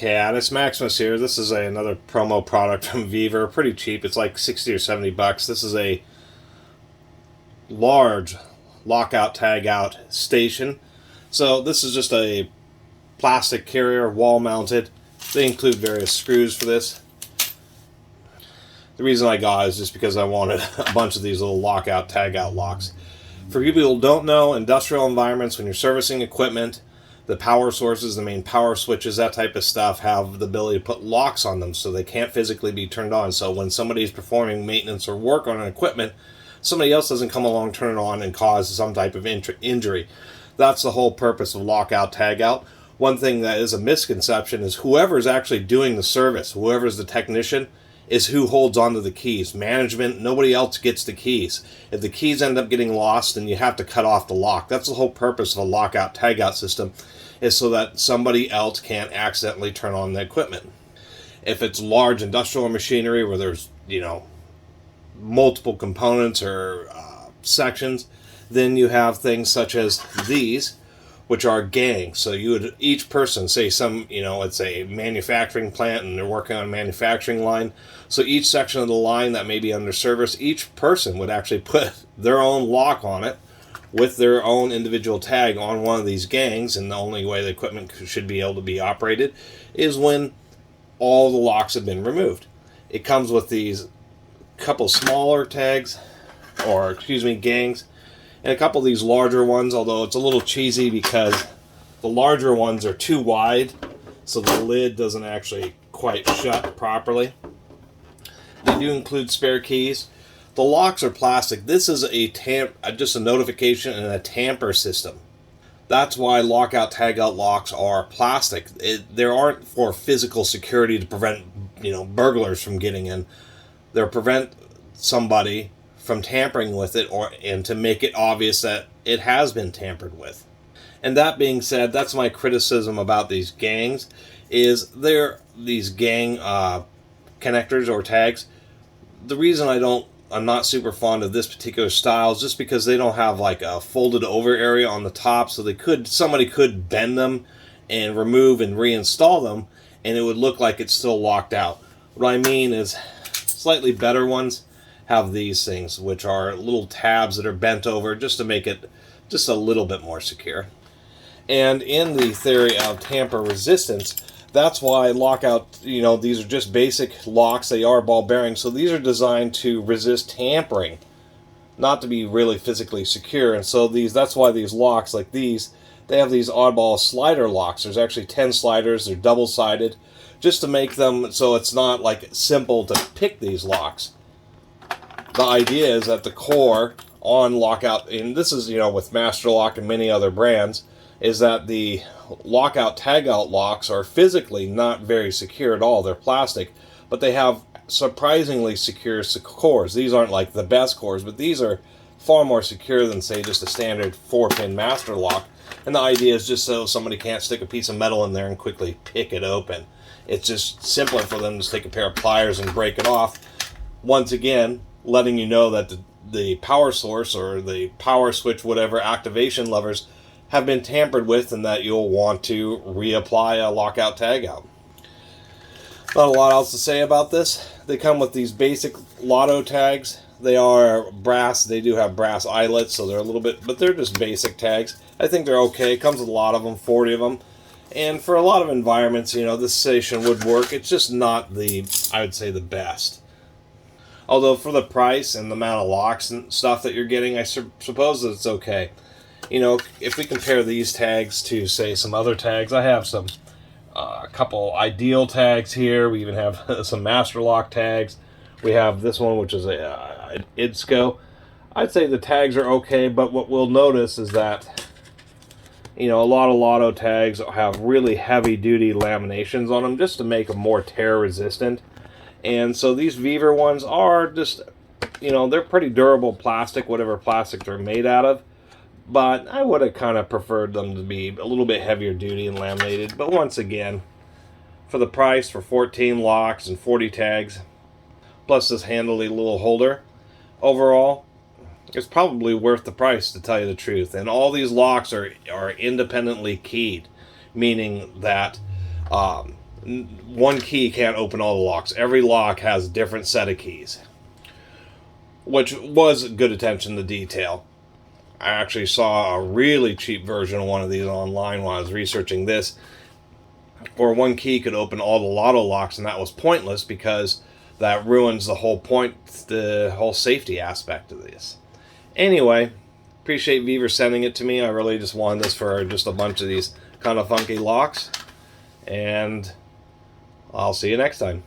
Catus, Maximus here. This is another promo product from Vevor. Pretty cheap. It's like 60 or 70 bucks. This is a large Lockout-Tagout station. So this is just a plastic carrier, wall mounted. They include various screws for this. The reason I got it is just because I wanted a bunch of these little Lockout-Tagout locks. For people who don't know, industrial environments, when you're servicing equipment, the power sources, the main power switches, that type of stuff, have the ability to put locks on them so they can't physically be turned on. So when somebody is performing maintenance or work on an equipment, somebody else doesn't come along, turn it on, and cause some type of injury. That's the whole purpose of Lockout-Tagout. One thing that is a misconception is whoever is actually doing the service, whoever is the technician, is who holds onto the keys. Management, nobody else gets the keys. If the keys end up getting lost, then you have to cut off the lock. That's the whole purpose of a Lockout-Tagout system, is so that somebody else can't accidentally turn on the equipment. If it's large industrial machinery where there's, multiple components or sections, then you have things such as these, which are gangs. So you would, each person, say it's a manufacturing plant and they're working on a manufacturing line. So each section of the line that may be under service, each person would actually put their own lock on it with their own individual tag on one of these gangs. And the only way the equipment should be able to be operated is when all the locks have been removed. It comes with these couple smaller tags, gangs, and a couple of these larger ones, although it's a little cheesy because the larger ones are too wide, so the lid doesn't actually quite shut properly. They do include spare keys. The locks are plastic. This is just a notification and a tamper system. That's why Lockout-Tagout locks are plastic. They aren't for physical security to prevent burglars from getting in. They'll prevent somebody from tampering with it, and to make it obvious that it has been tampered with. And that being said, that's my criticism about these gangs, is these gang connectors or tags. The reason I'm not super fond of this particular style is just because they don't have like a folded over area on the top, so somebody could bend them and remove and reinstall them, and it would look like it's still locked out. What I mean is, slightly better ones have these things, which are little tabs that are bent over just to make it just a little bit more secure. And in the theory of tamper resistance, that's why Lockout, these are just basic locks. They are ball bearings, so these are designed to resist tampering, not to be really physically secure. And so that's why these locks like these, they have these oddball slider locks. There's actually 10 sliders. They're double-sided, just to make them so it's not like simple to pick these locks. The idea is that the core on Lockout, and this is, with Master Lock and many other brands, is that the Lockout-Tagout locks are physically not very secure at all. They're plastic, but they have surprisingly secure cores. These aren't like the best cores, but these are far more secure than, say, just a standard 4-pin Master Lock. And the idea is just so somebody can't stick a piece of metal in there and quickly pick it open. It's just simpler for them to take a pair of pliers and break it off. Once again, letting you know that the power source or the power switch, whatever activation levers, have been tampered with, and that you'll want to reapply a Lockout-Tagout. Not a lot else to say about this. They come with these basic LOTO tags. They are brass. They do have brass eyelets, so they're a little bit, but they're just basic tags. I think they're okay. It comes with a lot of them, 40 of them. And for a lot of environments, this station would work. It's just not I would say, the best. Although for the price and the amount of locks and stuff that you're getting, I suppose that it's okay. If we compare these tags to, say, some other tags, I have a couple Ideal tags here. We even have some Master Lock tags. We have this one, which is a IDSCO. I'd say the tags are okay, but what we'll notice is that, a lot of LOTO tags have really heavy-duty laminations on them just to make them more tear-resistant. And so these Vevor ones are just, they're pretty durable plastic, whatever plastic they're made out of. But I would have kind of preferred them to be a little bit heavier duty and laminated. But once again, for the price, for 14 locks and 40 tags, plus this handy little holder, overall, it's probably worth the price, to tell you the truth. And all these locks are independently keyed, meaning that one key can't open all the locks. Every lock has a different set of keys, which was good attention to detail. I actually saw a really cheap version of one of these online when I was researching this, where one key could open all the LOTO locks, and that was pointless because that ruins the whole point, the whole safety aspect of this. Anyway, appreciate Vevor sending it to me. I really just wanted this for just a bunch of these kind of funky locks, and I'll see you next time.